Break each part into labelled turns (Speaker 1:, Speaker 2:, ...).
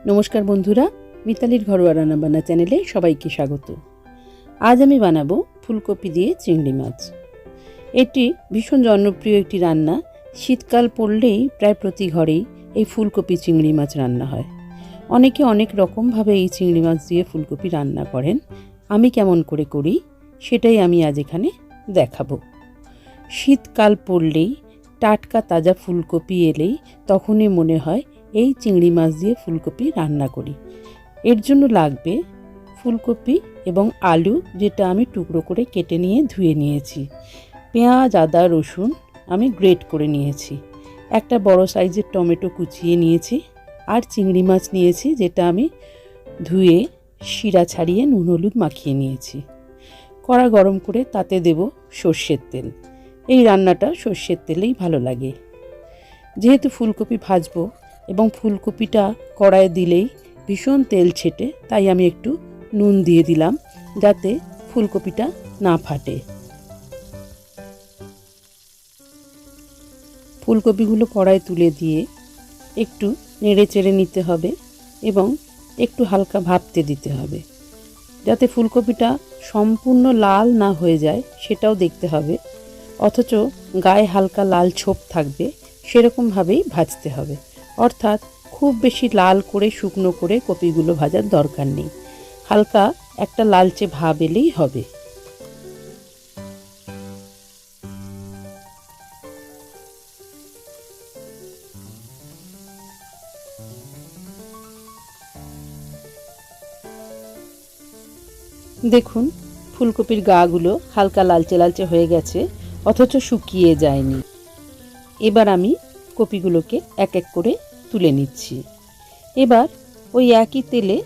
Speaker 1: নমস্কার বন্ধুরা, মিতালির ঘরোয়া রান্নাবান্না চ্যানেলে সবাইকে স্বাগত। আজ আমি বানাবো ফুলকপি দিয়ে চিংড়ি মাছ। এটি ভীষণ জনপ্রিয় একটি রান্না। শীতকাল পড়লেই প্রায় প্রতি ঘরেই এই ফুলকপি চিংড়ি মাছ রান্না হয়। অনেকে অনেক রকমভাবে এই চিংড়ি মাছ দিয়ে ফুলকপি রান্না করেন। আমি কেমন করে করি সেটাই আমি আজ এখানে দেখাবো। শীতকাল পড়লেই টাটকা তাজা ফুলকপি এলেই তখনই মনে হয় এই চিংড়ি মাছ দিয়ে ফুলকপি রান্না করি। এর জন্য লাগবে ফুলকপি এবং আলু, যেটা আমি টুকরো করে কেটে নিয়ে ধুয়ে নিয়েছি। পেঁয়াজ, আদা, রসুন আমি গ্রেট করে নিয়েছি। একটা বড় সাইজের টমেটো কুচিয়ে নিয়েছি। আর চিংড়ি মাছ নিয়েছি, যেটা আমি ধুয়ে শিরা ছাড়িয়ে নুন হলুদ মাখিয়ে নিয়েছি। কড়া গরম করে তাতে দেব সর্ষের তেল। এই রান্নাটা সর্ষের তেলেই ভালো লাগে। যেহেতু ফুলকপি ভাজবো এবং ফুলকপিটা কড়াইয়ে দিলেই ভীষণ তেল ছেটে, তাই আমি একটু নুন দিয়ে দিলাম যাতে ফুলকপিটা না ফাটে। ফুলকপিগুলো কড়াই তুলে দিয়ে একটু নেড়ে চেড়ে নিতে হবে এবং একটু হালকা ভাপতে দিতে হবে। যাতে ফুলকপিটা সম্পূর্ণ লাল না হয়ে যায় সেটাও দেখতে হবে, অথচ গায়ে হালকা লাল ছোপ থাকবে সেরকমভাবেই ভাজতে হবে। অর্থাৎ খুব বেশি লাল করে শুকনো করে কপিগুলো ভাজার দরকার নেই, হালকা একটা লালচে ভাব এলেই হবে। দেখুন, ফুলকপির গাগুলো হালকা লালচে লালচে হয়ে গেছে, অথচ শুকিয়ে যায়নি। এবার আমি কপিগুলোকে এক এক করে তুলে নিচ্ছি। এবার ওই একই তেলে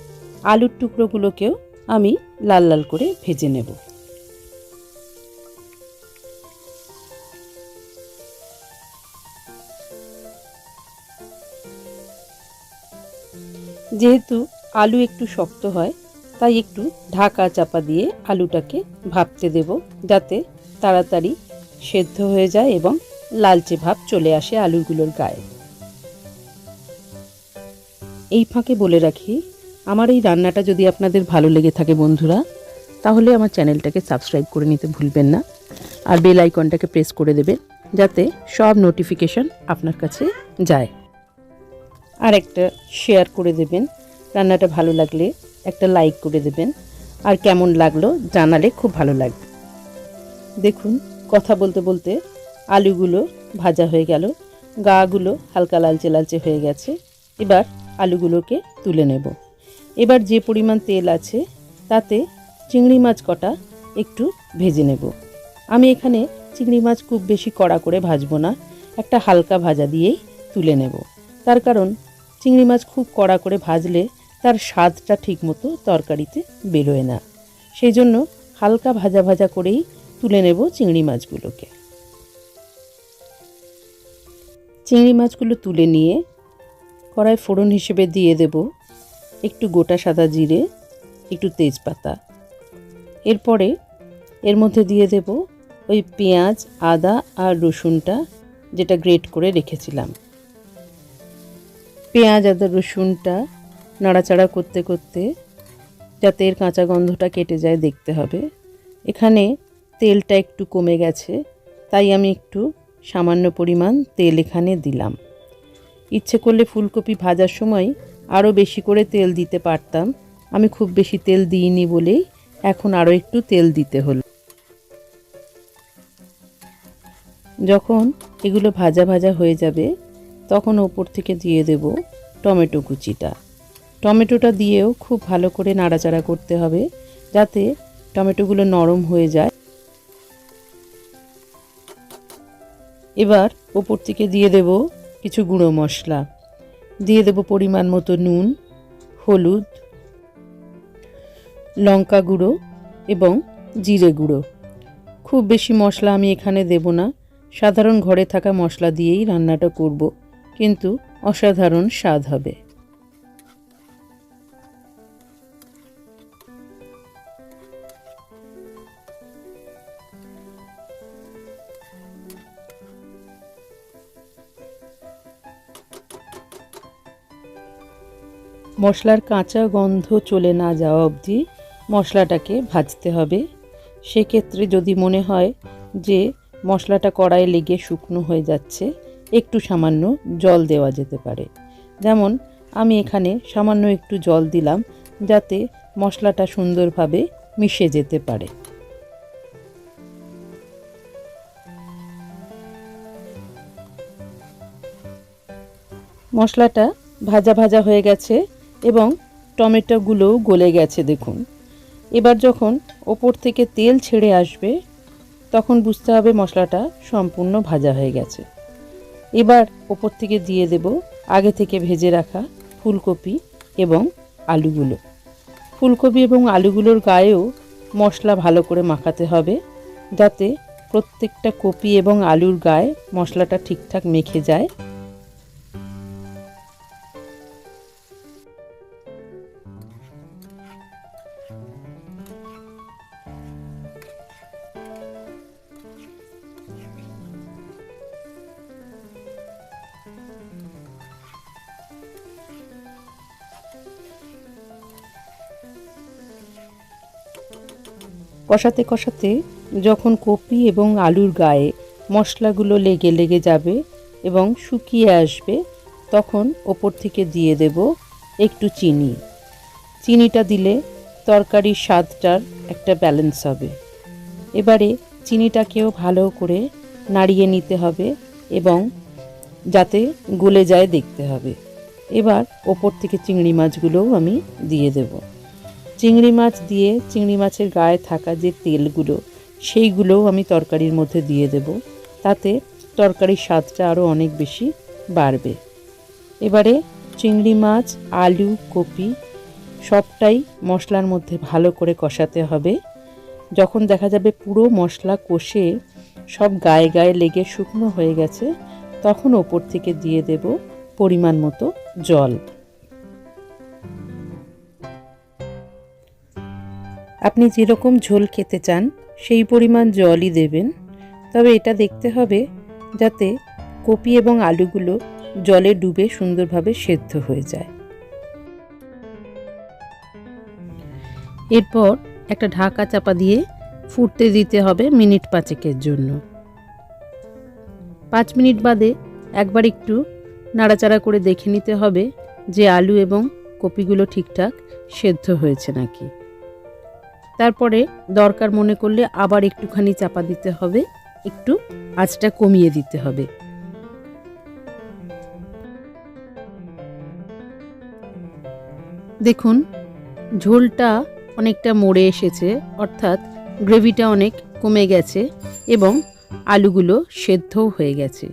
Speaker 1: আলুর টুকরোগুলোকেও আমি লাল লাল করে ভেজে নেব। যেহেতু আলু একটু শক্ত হয়, তাই একটু ঢাকা চাপা দিয়ে আলুটাকে ভাপতে দেব, যাতে তাড়াতাড়ি সেদ্ধ হয়ে যায় এবং লালচে ভাব চলে আসে আলুগুলোর গায়ে। এই ফাঁকে বলে রাখি, আমার এই রান্নাটা যদি আপনাদের ভালো লেগে থাকে বন্ধুরা, তাহলে আমার চ্যানেলটাকে সাবস্ক্রাইব করে নিতে ভুলবেন না। আর বেল আইকনটাকে প্রেস করে দেবেন, যাতে সব নোটিফিকেশন আপনার কাছে যায়। আর একটা শেয়ার করে দেবেন। রান্নাটা ভালো লাগলে একটা লাইক করে দেবেন। আর কেমন লাগলো জানালে খুব ভালো লাগবে। দেখুন, কথা বলতে বলতে আলুগুলো ভাজা হয়ে গেল, গাগুলো হালকা লালচে লালচে হয়ে গেছে। এবার আলুগুলোকে তুলে নেব। এবার যে পরিমাণ তেল আছে তাতে চিংড়ি মাছ কটা একটু ভেজে নেব। আমি এখানে চিংড়ি মাছ খুব বেশি কড়া করে ভাজবো না, একটা হালকা ভাজা দিয়েই তুলে নেব। তার কারণ চিংড়ি মাছ খুব কড়া করে ভাজলে তার স্বাদটা ঠিকমতো তরকারিতে বেরোয় না। সেই জন্য হালকা ভাজা ভাজা করেই তুলে নেব চিংড়ি মাছগুলোকে। চিংড়ি মাছগুলো তুলে নিয়ে কড়াই ফোড়ন হিসেবে দিয়ে দেব একটু গোটা সাদা জিরে, একটু তেজপাতা। এরপরে এর মধ্যে দিয়ে দেব ওই পেঁয়াজ, আদা আর রসুনটা, যেটা গ্রেট করে রেখেছিলাম। পেঁয়াজ, আদা, রসুনটা নাড়াচাড়া করতে করতে যাতে এর কাঁচা গন্ধটা কেটে যায় দেখতে হবে। এখানে তেলটা একটু কমে গেছে, তাই আমি একটু সামান্য পরিমাণ তেল এখানে দিলাম। ইচ্ছে করলে ফুলকপি ভাজার সময় আরও বেশি করে তেল দিতে পারতাম। আমি খুব বেশি তেল দিইনি বলেই এখন আরও একটু তেল দিতে হলো। যখন এগুলো ভাজা ভাজা হয়ে যাবে, তখন ওপর থেকে দিয়ে দেব টমেটো কুচিটা। টমেটোটা দিয়েও খুব ভালো করে নাড়াচাড়া করতে হবে, যাতে টমেটোগুলো নরম হয়ে যায়। এবার ওপর থেকে দিয়ে দেব কিছু গুঁড়ো মশলা, দিয়ে দেব পরিমাণ মতো নুন, হলুদ, লঙ্কা গুঁড়ো এবং জিরে গুঁড়ো। খুব বেশি মশলা আমি এখানে দেব না, সাধারণ ঘরে থাকা মশলা দিয়েই রান্নাটা করব, কিন্তু অসাধারণ স্বাদ হবে। মশলার কাঁচা গন্ধ চলে না যাওয়া অবধি মশলাটাকে ভাজতে হবে। সেক্ষেত্রে যদি মনে হয় যে মশলাটা কড়াইয়ে লেগে শুকনো হয়ে যাচ্ছে, একটু সামান্য জল দেওয়া যেতে পারে। যেমন আমি এখানে সামান্য একটু জল দিলাম, যাতে মশলাটা সুন্দরভাবে মিশে যেতে পারে। মশলাটা ভাজা ভাজা হয়ে গেছে এবং টমেটোগুলোও গলে গেছে দেখুন। এবার যখন ওপর থেকে তেল ছেড়ে আসবে, তখন বুঝতে হবে মশলাটা সম্পূর্ণ ভাজা হয়ে গেছে। এবার ওপর থেকে দিয়ে দেব আগে থেকে ভেজে রাখা ফুলকপি এবং আলুগুলো। ফুলকপি এবং আলুগুলোর গায়েও মশলা ভালো করে মাখাতে হবে, যাতে প্রত্যেকটা কপি এবং আলুর গায়ে মশলাটা ঠিকঠাক মেখে যায়। কষাতে কষাতে যখন কপি এবং আলুর গায়ে মশলাগুলো লেগে লেগে যাবে এবং শুকিয়ে আসবে, তখন ওপর থেকে দিয়ে দেব একটু চিনি। চিনিটা দিলে তরকারির স্বাদটার একটা ব্যালেন্স হবে। এবারে চিনিটাকেও ভালো করে নাড়িয়ে নিতে হবে এবং যাতে গলে যায় দেখতে হবে। এবার ওপর থেকে চিংড়ি মাছগুলোও আমি দিয়ে দেব। চিংড়ি মাছ দিয়ে চিংড়ি মাছের গায়ে থাকা যে তেলগুলো, সেইগুলোও আমি তরকারির মধ্যে দিয়ে দেব, তাতে তরকারির স্বাদটা আরও অনেক বেশি বাড়বে। এবারে চিংড়ি মাছ, আলু, কপি সবটাই মশলার মধ্যে ভালো করে কষাতে হবে। যখন দেখা যাবে পুরো মশলা কষে সব গায়ে গায়ে লেগে শুকনো হয়ে গেছে, তখন ওপর থেকে দিয়ে দেব পরিমাণ মতো জল। আপনি যেরকম ঝোল খেতে চান সেই পরিমাণ জলই দেবেন, তবে এটা দেখতে হবে যাতে কপি এবং আলুগুলো জলে ডুবে সুন্দরভাবে সেদ্ধ হয়ে যায়। এরপর একটা ঢাকা চাপা দিয়ে ফুটতে দিতে হবে মিনিট 5 জন্য। 5 মিনিট বাদে একবার একটু নাড়াচাড়া করে দেখে নিতে হবে যে আলু এবং কপিগুলো ঠিকঠাক সেদ্ধ হয়েছে নাকি। তারপরে দরকার মনে করলে আবার একটুখানি চাপা দিতে হবে, একটু আঁচটা কমিয়ে দিতে হবে। দেখুন ঝোলটা অনেকটা মরে এসেছে, অর্থাৎ গ্রেভিটা অনেক কমে গেছে এবং আলুগুলো সেদ্ধও হয়ে গেছে।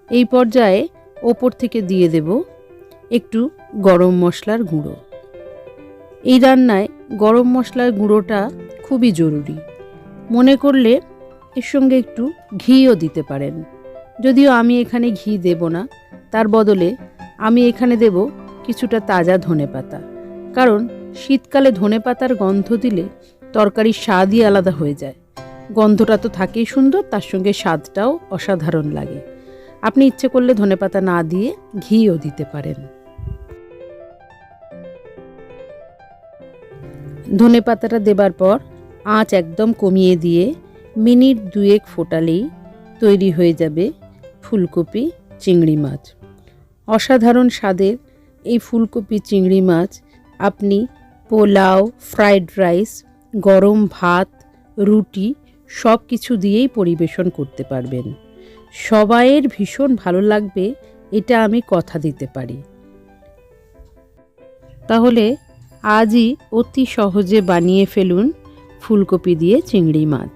Speaker 1: এই পর্যায়ে ওপর থেকে দিয়ে দেব একটু গরম মশলার গুঁড়ো। এই রান্নায় গরম মশলার গুঁড়োটা খুবই জরুরি। মনে করলে এর সঙ্গে একটু ঘিও দিতে পারেন, যদিও আমি এখানে ঘি দেব না। তার বদলে আমি এখানে দেব কিছুটা তাজা ধনেপাতা, কারণ শীতকালে ধনেপাতার গন্ধ দিলে তরকারির স্বাদই আলাদা হয়ে যায়। গন্ধটা তো থাকেই সুন্দর, তার সঙ্গে স্বাদটাও অসাধারণ লাগে। আপনি ইচ্ছে করলে ধনেপাতা না দিয়ে ঘিও দিতে পারেন। ধনেপাতাটা দেবার পর আঁচ একদম কমিয়ে দিয়ে মিনিট 2 ফোটালেই তৈরি হয়ে যাবে ফুলকপি চিংড়ি মাছ। অসাধারণ স্বাদের এই ফুলকপি চিংড়ি মাছ আপনি পোলাও, ফ্রাইড রাইস, গরম ভাত, রুটি সব কিছু দিয়েই পরিবেশন করতে পারবেন। সবাইয়ের ভীষণ ভালো লাগবে, এটা আমি কথা দিতে পারি। তাহলে আজই অতি সহজে বানিয়ে ফেলুন ফুলকপি দিয়ে চিংড়ি মাছ।